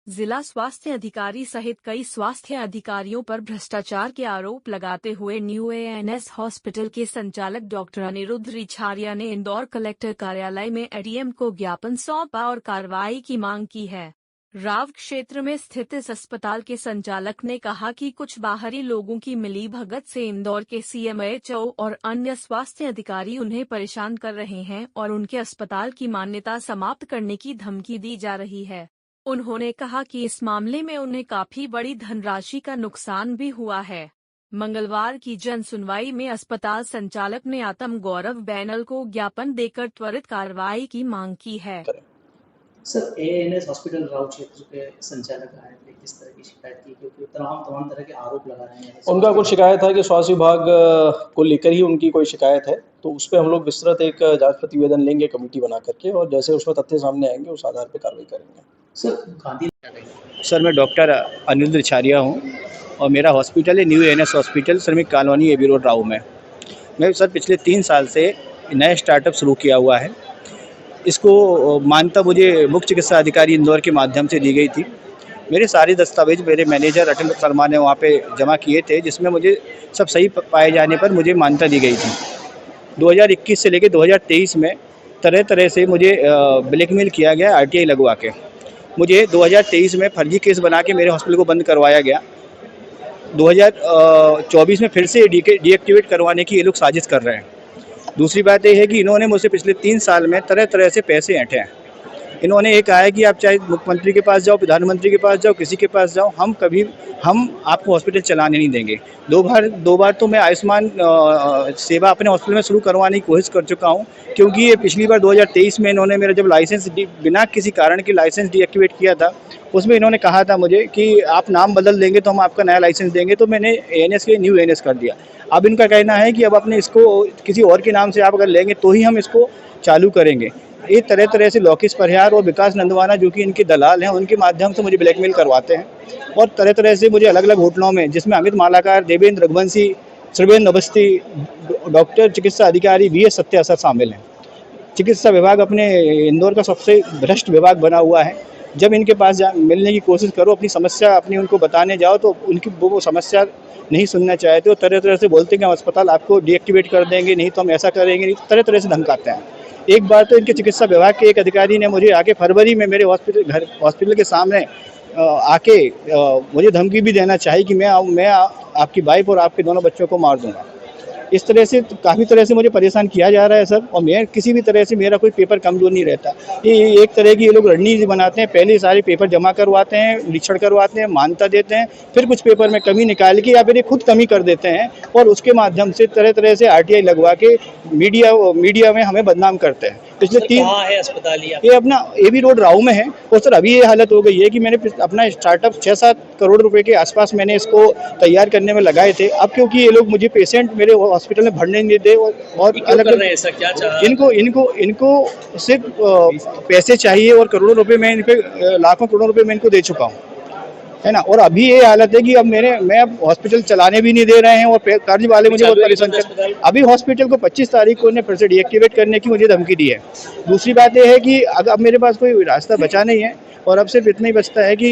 जिला स्वास्थ्य अधिकारी सहित कई स्वास्थ्य अधिकारियों पर भ्रष्टाचार के आरोप लगाते हुए न्यू एएनएस हॉस्पिटल के संचालक डॉक्टर अनिरुद्ध रिछारिया ने इंदौर कलेक्टर कार्यालय में एडीएम को ज्ञापन सौंपा और कार्रवाई की मांग की है। राव क्षेत्र में स्थित इस अस्पताल के संचालक ने कहा कि कुछ बाहरी लोगों की मिलीभगत से इंदौर के सीएमएचओ और अन्य स्वास्थ्य अधिकारी उन्हें परेशान कर रहे हैं और उनके अस्पताल की मान्यता समाप्त करने की धमकी दी जा रही है। उन्होंने कहा कि इस मामले में उन्हें काफी बड़ी धनराशि का नुकसान भी हुआ है। मंगलवार की जन सुनवाई में अस्पताल संचालक ने आत्म गौरव बैनल को ज्ञापन देकर त्वरित कार्रवाई की मांग की है। सर, एएनएस हॉस्पिटल राव क्षेत्र के संचालक आए थे, किस तरह की शिकायत की? क्योंकि तमाम तरह के आरोप लगा रहे हैं। उनका कुछ शिकायत है कि स्वास्थ्य विभाग को लेकर ही उनकी कोई शिकायत है, तो उस पर हम लोग विस्तृत एक जांच प्रतिवेदन लेंगे कमेटी बना करके, और जैसे उसमें तथ्य सामने आएंगे उस आधार पर कार्रवाई करेंगे। सर, मैं डॉक्टर अनिरुद्ध रिछारिया हूँ और मेरा हॉस्पिटल है न्यू एएनएस हॉस्पिटल, श्रमिक कॉलोनी एबी रोड राव में। मैं सर पिछले 3 साल से नया स्टार्टअप शुरू किया हुआ है। इसको मान्यता मुझे मुख्य चिकित्सा अधिकारी इंदौर के माध्यम से दी गई थी। मेरे सारे दस्तावेज मेरे मैनेजर अटल शर्मा ने वहाँ पे जमा किए थे, जिसमें मुझे सब सही पाए जाने पर मुझे मान्यता दी गई थी। 2021 से लेकर 2023 में तरह तरह से मुझे ब्लैकमेल किया गया आरटीआई लगवा के। मुझे 2023 में फर्जी केस बना के मेरे हॉस्पिटल को बंद करवाया गया। 2024 में फिर से डीएक्टिवेट करवाने की ये लोग साजिश कर रहे हैं। दूसरी बात ये है कि इन्होंने मुझसे पिछले 3 साल में तरह तरह से पैसे ऐंठे हैं। इन्होंने ये कहा है कि आप चाहे मुख्यमंत्री के पास जाओ, प्रधानमंत्री के पास जाओ, किसी के पास जाओ, हम आपको हॉस्पिटल चलाने नहीं देंगे। दो बार तो मैं आयुष्मान सेवा अपने हॉस्पिटल में शुरू करवाने की कोशिश कर चुका हूं, क्योंकि ये पिछली बार 2023 में इन्होंने मेरा जब लाइसेंस बिना किसी कारण के लाइसेंस डीएक्टिवेट किया था, उसमें इन्होंने कहा था मुझे कि आप नाम बदल देंगे तो हम आपका नया लाइसेंस देंगे, तो मैंने एएनएस के न्यू एएनएस कर दिया। अब इनका कहना है कि अब अपने इसको किसी और के नाम से आप अगर लेंगे तो ही हम इसको चालू करेंगे। ये तरह तरह से लोकेश परिहार और विकास नंदवाना, जो कि इनके दलाल हैं, उनके माध्यम से मुझे ब्लैकमेल करवाते हैं और तरह तरह से मुझे अलग अलग होटलों में, जिसमें अमित मालाकार, देवेंद्र रघुवंशी, त्रिवेंद्र अवस्थी, डॉक्टर चिकित्सा अधिकारी वीएस सत्यासर शामिल हैं। चिकित्सा विभाग अपने इंदौर का सबसे भ्रष्ट विभाग बना हुआ है। जब इनके पास मिलने की कोशिश करो, अपनी समस्या उनको बताने जाओ, तो उनकी वो समस्या नहीं सुनना चाहते हो। तरह तरह से बोलते हैं कि हम अस्पताल आपको डीएक्टिवेट कर देंगे, नहीं तो हम ऐसा करेंगे, नहीं, तरह तरह से धमकाते हैं। एक बार तो इनके चिकित्सा विभाग के एक अधिकारी ने मुझे आके फरवरी में मेरे हॉस्पिटल के सामने आके मुझे धमकी भी देना चाहिए कि मैं आपकी वाइफ और आपके दोनों बच्चों को मार दूंगा। इस तरह से काफ़ी तरह से मुझे परेशान किया जा रहा है सर, और मैं किसी भी तरह से मेरा कोई पेपर कमज़ोर नहीं रहता। ये एक तरह की ये लोग रणनीति बनाते हैं, पहले सारे पेपर जमा करवाते हैं, निरीक्षण करवाते हैं, मान्यता देते हैं, फिर कुछ पेपर में कमी निकाल के या फिर खुद कमी कर देते हैं और उसके माध्यम से तरह तरह से आरटीआई लगवा के मीडिया में हमें बदनाम करते हैं। पिछले 3 है अस्पताल ये अपना एबी रोड राव में है। और सर अभी ये हालत हो गई है कि मैंने अपना स्टार्टअप 6-7 करोड़ रुपए के आसपास मैंने इसको तैयार करने में लगाए थे। अब क्योंकि ये लोग मुझे पेशेंट मेरे हॉस्पिटल में भरने नहीं देते और अलग इनको सिर्फ पैसे चाहिए और करोड़ों रुपए मैं लाखों करोड़ों रुपए मैं इनको दे चुका हूँ, है ना। और अभी ये हालत है कि अब मैं हॉस्पिटल चलाने भी नहीं दे रहे हैं और कर्ज वाले मुझे बहुत परेशान कर। अभी हॉस्पिटल को 25 तारीख को फिर से डीएक्टिवेट करने की मुझे धमकी दी है। दूसरी बात ये है कि अब मेरे पास कोई रास्ता बचा नहीं है और अब सिर्फ इतना ही बचता है कि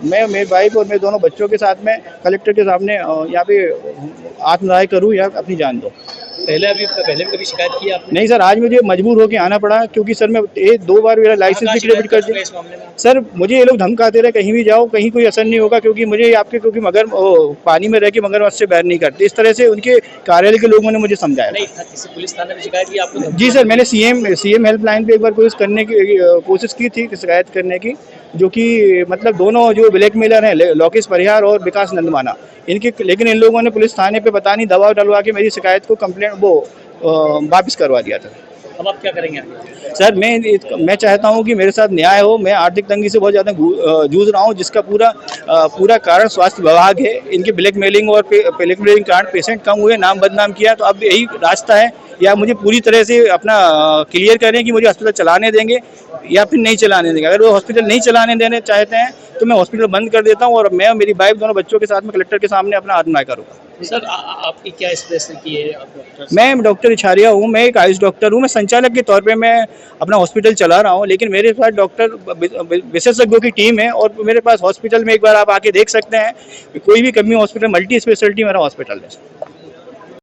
मैं मेरी वाइफ और मेरे दोनों बच्चों के साथ में कलेक्टर के सामने यहाँ पे आत्मदाह करूँ या अपनी जान दो। पहले कभी शिकायत की आपने? नहीं सर, आज मुझे मजबूर होकर आना पड़ा, क्योंकि सर मैं 2 बार मेरा लाइसेंस भी क्लियर कर दिया। सर मुझे ये लोग धमकाते रहे, कहीं भी जाओ कहीं कोई असर नहीं होगा, क्योंकि मुझे क्योंकि पानी में रह के मगरमच्छ से बैर नहीं करते। इस तरह से उनके कार्यालय के लोगों ने मुझे समझाया। किसी पुलिस थाने में शिकायत की आपने? जी सर, मैंने सीएम हेल्पलाइन पे एक बार कोशिश की थी शिकायत करने की, जो कि मतलब दोनों जो ब्लैकमेलर हैं, लोकेश परिहार और विकास नंदवाना, लेकिन इन लोगों ने पुलिस थाने पे पता नहीं दबाव डलवा के मेरी शिकायत को वापस करवा दिया था। अब आप क्या करेंगे? सर मैं चाहता हूं कि मेरे साथ न्याय हो। मैं आर्थिक तंगी से बहुत ज़्यादा जूझ रहा हूं, जिसका पूरा कारण स्वास्थ्य विभाग है। इनके ब्लैकमेलिंग के कारण पेशेंट कम हुए, नाम बदनाम किया। तो अब यही रास्ता है, या मुझे पूरी तरह से अपना क्लियर करें कि मुझे हॉस्पिटल चलाने देंगे या फिर नहीं चलाने देंगे। अगर वो हॉस्पिटल नहीं चलाने देने चाहते हैं तो मैं हॉस्पिटल बंद कर देता हूँ और मैं और मेरी वाइफ दोनों बच्चों के साथ में कलेक्टर के सामने अपना आत्मदाह करूँगा। सर आपकी क्या स्पेशलिटी है, आप डॉक्टर? मैं डॉक्टर इछारिया हूँ, मैं एक आयुष डॉक्टर हूँ, मैं संचालक के तौर पे मैं अपना हॉस्पिटल चला रहा हूँ, लेकिन मेरे पास डॉक्टर विशेषज्ञों की टीम है और मेरे पास हॉस्पिटल में एक बार आप आके देख सकते हैं, कोई भी कमी हॉस्पिटल मल्टी स्पेशलिटी मेरा हॉस्पिटल है।